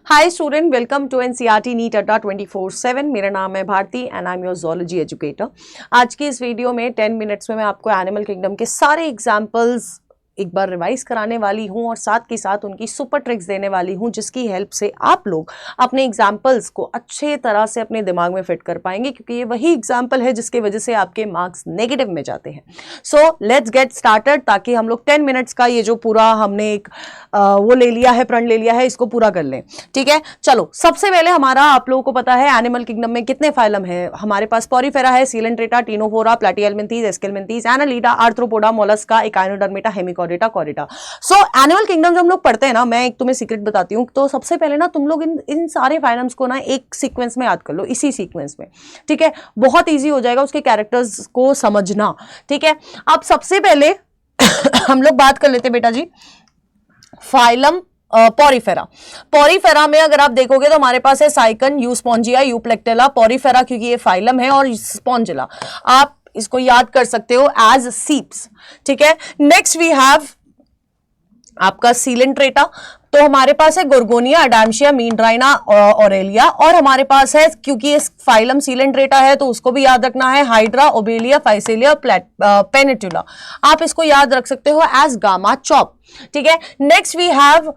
Hi student, welcome to NCERT NEET Adda 24/7। मेरा नाम है Bharti and I am your zoology educator. आज की इस वीडियो में 10 मिनट्स में मैं आपको एनिमल किंगडम के सारे एग्जाम्पल्स एक बार रिवाइज कराने वाली हूं और साथ के साथ उनकी सुपर ट्रिक्स देने वाली हूं, जिसकी हेल्प से आप लोग अपने एग्जाम्पल्स को अच्छे तरह से अपने दिमाग में फिट कर पाएंगे, क्योंकि ये वही एग्जाम्पल है जिसकी वजह से आपके मार्क्स नेगेटिव में जाते हैं। सो लेट्स गेट स्टार्टेड, ताकि हम लोग 10 मिनट्स का ये जो पूरा हमने एक वो ले लिया है, प्रण ले लिया है, इसको पूरा कर लें। ठीक है, चलो सबसे पहले हमारा, आप लोगों को पता है एनिमल किंगडम में कितने फाइलम है। हमारे पास पॉरीफेरा है, Coelenterata, Ctenophora, Platyhelminthes, Aschelminthes, Annelida, Arthropoda, Mollusca, Echinodermata, Hemichordata, Chordata. So animal kingdom जब हम लोग पढ़ते हैं ना, मैं एक तुम्हें सीक्रेट बताती हूँ। तो सबसे पहले ना तुम लोग इन सारे फाइलम्स को ना एक सीक्वेंस में याद कर लो, इसी सीक्वेंस में। ठीक है, बहुत ईजी हो जाएगा उसके कैरेक्टर्स को समझना। ठीक है, अब सबसे पहले हम लोग बात कर लेते हैं बेटा जी फाइलम पॉरीफेरा। पॉरीफेरा में अगर आप देखोगे तो हमारे पास है साइकन, यूस्पोंजिया, यूप्लेक्टेला, पॉरीफेरा क्योंकि ये फाइलम है, और स्पॉन्जिला। आप इसको याद कर सकते हो एज सीप्स। ठीक है, नेक्स्ट वी हैव आपका सीलेंट्रेटा। तो हमारे पास है गोर्गोनिया, अडामशिया, मीनराइना, ऑरेलिया, और हमारे पास है, क्योंकि इस फाइलम सीलेंट्रेटा है तो उसको भी याद रखना है, हाइड्रा, ओबेलिया, फाइसेलिया, पेनिटुला। आप इसको याद रख सकते हो एज गामा चॉप। ठीक है, नेक्स्ट वी हैव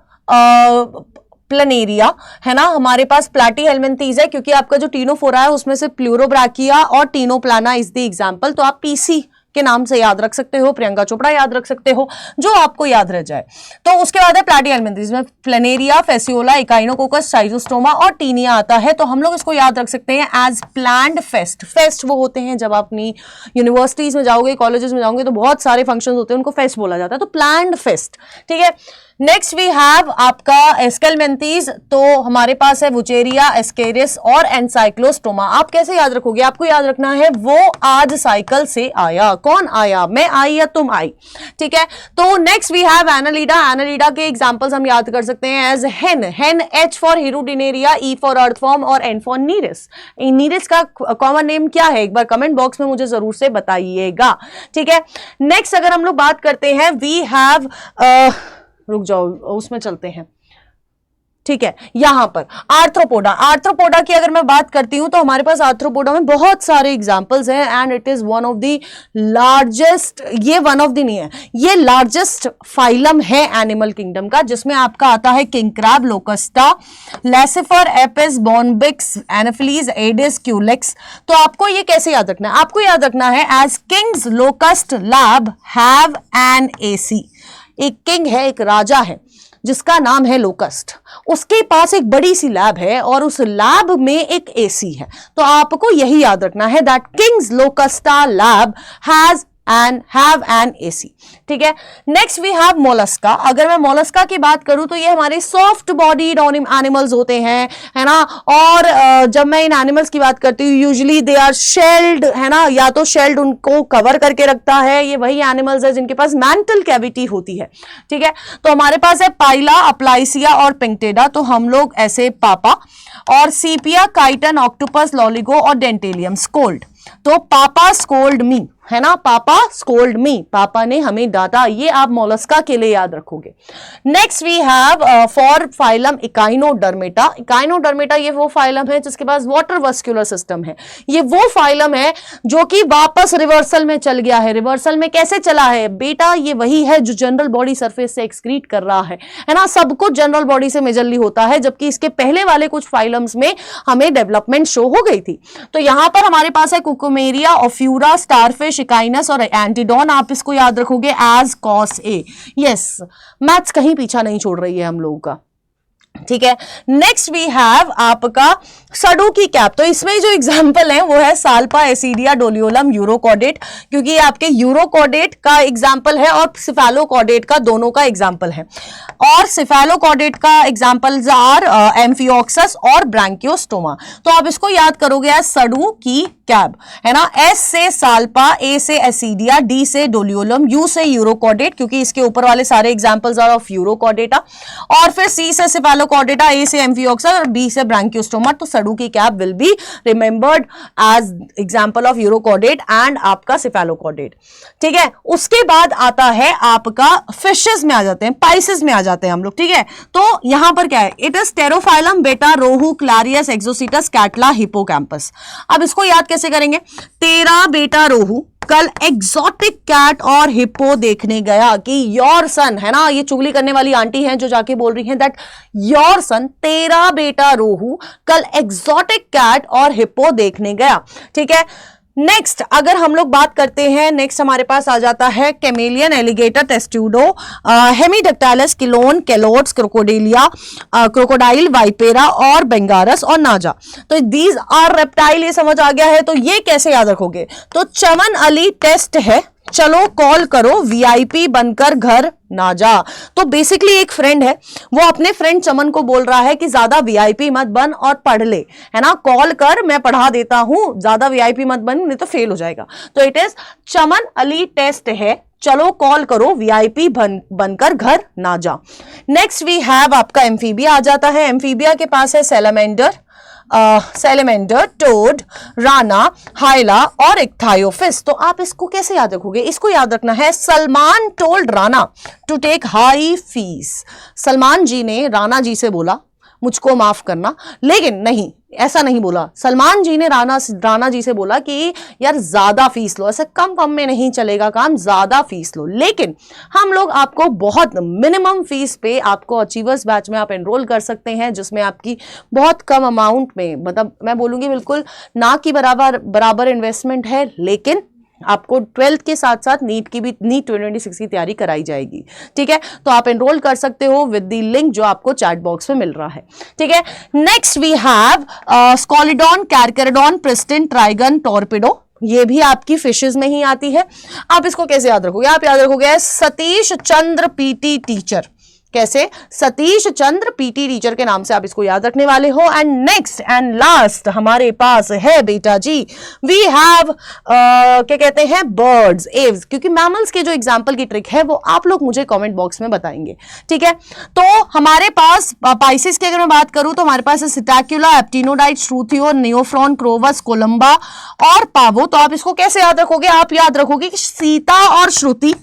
प्लनेरिया, है ना। हमारे पास प्लैटीहेल्मिंथीज है, क्योंकि आपका जो टीनोफोरा है उसमें से प्लूरोब्रैकिया और टीनोप्लाना इज द एग्जांपल। तो आप पीसी के नाम से याद रख सकते हो, प्रियंका चोपड़ा याद रख सकते हो, जो आपको याद रह जाए। तो उसके बाद है प्लैटीहेल्मिंथीज में प्लनेरिया, फेसियोला, इकाइनोकोकस, साइजोस्टोमा और टीनिया आता है। तो हम लोग इसको याद रख सकते हैं एज प्लांट फेस्ट। फेस्ट वो होते हैं जब आप अपनी यूनिवर्सिटीज में जाओगे, कॉलेजेस में जाओगे तो बहुत सारे फंक्शन होते हैं, उनको फेस्ट बोला जाता है। तो प्लांट फेस्ट। ठीक है, नेक्स्ट वी हैव आपका एस्केलमेंथीज। तो हमारे पास है वुचेरिया, एस्केरिस और एनसाइक्लोस्टोमा। आप कैसे याद रखोगे? आपको याद रखना है वो आज साइकिल से आया। कौन आया? मैं आई या तुम आई? ठीक है, तो next we have Annelida. Annelida के एग्जांपल्स हम याद कर सकते हैं as hen. Hen, H for Hirudinaria, E for earthworm और एन फॉर नीरिस। नीरिस का कॉमन नेम क्या है? एक बार कमेंट बॉक्स में मुझे जरूर से बताइएगा। ठीक है, नेक्स्ट अगर हम लोग बात करते हैं, वी हैव रुक जाओ, उसमें चलते हैं। ठीक है, यहां पर आर्थ्रोपोडा। आर्थ्रोपोडा की अगर मैं बात करती हूं तो हमारे पास आर्थ्रोपोडा में बहुत सारे एग्जांपल्स हैं and it is one of the largest, ये वन ऑफ द नहीं है, ये लार्जेस्ट फाइलम है एनिमल किंगडम का, जिसमें आपका आता है king crab, Locusta, Laccifer, Apis, Bombyx, Anopheles, Aedes, Culex. तो आपको ये कैसे याद रखना है? आपको याद रखना है as kings locust lab have an AC. एक किंग है, एक राजा है जिसका नाम है लोकस्ट, उसके पास एक बड़ी सी लैब है और उस लैब में एक एसी है। तो आपको यही याद रखना है that Kings लोकस्टा lab has and have an AC. ठीक है, नेक्स्ट वी हैव मोलस्का। अगर मैं मोलस्का की बात करूं तो ये हमारे सॉफ्ट बॉडीड एनिमल्स होते हैं, है ना। और जब मैं इन एनिमल्स की बात करती हूँ, यूजुअली दे आर शेल्ड, है ना, या तो शेल्ड उनको कवर करके रखता है। ये वही एनिमल्स है जिनके पास मेंटल कैविटी होती है। ठीक है, तो हमारे पास है पाइला, अप्लाइसिया और पिंकटेडा। तो हम लोग ऐसे पापा और सीपिया, काइटन, ऑक्टोपस, लॉलिगो और डेंटेलियम, स्कोल्ड। तो पापा स्कोल्ड मी, है ना, पापा स्कोल्ड मी, पापा ने हमें डांटा। ये आप मोलस्का के लिए याद रखोगे। Next we have four phylum Echinodermata. Echinodermata ये वो फाइलम है जिसके पास वाटर वस्कुलर सिस्टम है। ये वो फाइलम है जो कि वापस रिवर्सल में चल गया है। रिवर्सल में कैसे चला है बेटा? ये वही है जो जनरल बॉडी सरफेस से एक्सक्रीट कर रहा है ना। सब कुछ जनरल बॉडी से मेजरली होता है, जबकि इसके पहले वाले कुछ फाइलम्स में हमें डेवलपमेंट शो हो गई थी। तो यहां पर हमारे पास है कुकुमेरिया, ओफ्यूरा, स्टारफिश, शिकाइनस और एंटीडोन। आप इसको याद रखोगे as cos A. Yes, maths कहीं पीछा नहीं छोड़ रही है हम लोगों का। ठीक है, नेक्स्ट वी हैव आपका सडू की कैप। तो इसमें जो एग्जांपल है वो है साल्पा, एसिडिया, डोलियोलम, यूरोकॉडेट, क्योंकि ये आपके यूरोकॉडेट का एग्जांपल है और सिफेलोकॉडेट का, दोनों का एग्जांपल है। और सिफेलोकॉडेट का एग्जांपल्स आर एम्फियोक्सस और ब्रांकियोस्टोमा। तो आप इसको याद करोगे एज सडू की कैप, है ना। एस से साल्पा, ए से एसिडिया, डी से डोलियोलम, यू से यूरोकॉडेट, क्योंकि इसके ऊपर वाले सारे एग्जांपल्स आर ऑफ यूरोकॉडेटा, और फिर सी से सिफेलो सेफेलोकॉर्डेटा, ए से एम्फियोक्सा और बी से ब्रांकियोस्टोमा, तो सडू की cap will be remembered as example of urochordate and आपका सेफेलोकॉर्डेट। ठीक है, उसके बाद आता है आपका फिशेस में आ जाते हैं, पाइसेस में आ जाते हैं हम लोग। ठीक है, तो यहां पर क्या है, इट इज टेरोफाइलम, बेटा, रोहू, क्लारियस, एक्सोसीटस, कैटला, हिप्पोकैम्पस। अब इसको याद कैसे करेंगे, तेरा बेटा रोहू कल एग्जॉटिक कैट और हिप्पो देखने गया कि योर सन, है ना, ये चुगली करने वाली आंटी हैं जो जाके बोल रही हैं दैट योर सन, तेरा बेटा रोहू कल एग्जॉटिक कैट और हिप्पो देखने गया। ठीक है, नेक्स्ट अगर हम लोग बात करते हैं, नेक्स्ट हमारे पास आ जाता है chameleon, alligator, Testudo, Hemidactylus, Chelone, Calotes, Crocodilia, crocodile, Vipera और बेंगारस और नाजा। तो दीज आर रेप्टाइल, ये समझ आ गया है। तो ये कैसे याद रखोगे, तो चमन अली टेस्ट है, चलो कॉल करो, वीआईपी बनकर घर ना जा। तो बेसिकली एक फ्रेंड है, वो अपने फ्रेंड चमन को बोल रहा है कि ज्यादा वीआईपी मत बन और पढ़ ले, है ना, कॉल कर, मैं पढ़ा देता हूं, ज्यादा वीआईपी मत बन नहीं तो फेल हो जाएगा। तो it is Chaman Ali test है, चलो कॉल करो, वीआईपी बनकर घर ना जा। नेक्स्ट वी हैव आपका एम्फीबिया आ जाता है। एम्फीबिया के पास है salamander, salamander, toad, Rana, Hyla और इक्थायोफिस। तो आप इसको कैसे याद रखोगे, इसको याद रखना है, Salman told Rana to take high fees. Salman ji ने राणा जी से बोला मुझको माफ करना, लेकिन नहीं, ऐसा नहीं बोला। सलमान जी ने राणा जी से बोला कि यार ज्यादा फीस लो, ऐसे कम में नहीं चलेगा काम, ज्यादा फीस लो। लेकिन हम लोग आपको बहुत मिनिमम फीस पे आपको अचीवर्स बैच में आप एनरोल कर सकते हैं, जिसमें आपकी बहुत कम अमाउंट में, मतलब मैं बोलूंगी बिल्कुल ना कि बराबर इन्वेस्टमेंट है, लेकिन आपको 12th के साथ साथ नीट 2026 की तैयारी कराई जाएगी। ठीक है, तो आप एनरोल कर सकते हो विद द लिंक जो आपको चैट बॉक्स में मिल रहा है। ठीक है, next we have Scoliodon, Carcharodon, Pristis, Trygon, Torpedo. ये भी आपकी फिशेस में ही आती है। आप इसको कैसे याद रखोगे, आप याद रखोगे सतीश चंद्र पीटी टीचर। कैसे, सतीश चंद्र पीटी टीचर के नाम से आप इसको याद रखने वाले हो। एंड नेक्स्ट एंड लास्ट हमारे पास है बेटा जी, वी हैव क्या कहते हैं, बर्ड्स, एव्स, क्योंकि मैमल्स के जो एग्जांपल की ट्रिक है वो आप लोग मुझे कमेंट बॉक्स में बताएंगे। ठीक है, तो हमारे पास पाइसेस की अगर मैं बात करूं तो हमारे पास है सिटाक्युला, एप्टिनोडाइट, श्रूथियो, नियोफ्रॉन, क्रोवस, कोलंबा और पावो। तो आप इसको कैसे याद रखोगे, आप याद रखोगे कि सीता और श्रुति,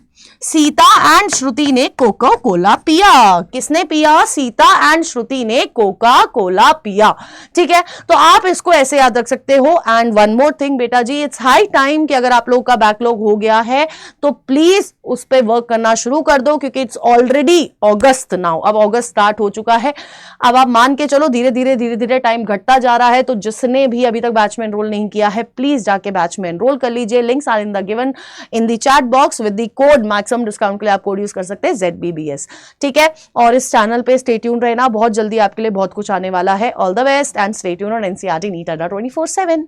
सीता एंड श्रुति ने कोका कोला पिया। किसने पिया, सीता एंड श्रुति ने कोका कोला पिया। ठीक है, तो आप इसको ऐसे याद रख सकते हो। एंड वन मोर थिंग बेटा जी, इट्स हाई टाइम कि अगर आप लोगों का बैकलॉग हो गया है तो प्लीज उस पर वर्क करना शुरू कर दो, क्योंकि इट्स ऑलरेडी अगस्त नाउ, अब अगस्त स्टार्ट हो चुका है। अब आप मान के चलो धीरे धीरे टाइम घटता जा रहा है। तो जिसने भी अभी तक बैच में एनरोल नहीं किया है, प्लीज जाके बैच में एनरोल कर लीजिए। Links are in the given in the chat box with the code maximum discount के लिए आप कोड यूज कर सकते हैं ZBBS। ठीक है, और इस चैनल पे स्टे ट्यून रहना, बहुत जल्दी आपके लिए बहुत कुछ आने वाला है। All the best and stay tune on NCERT NEET Adda 24/7।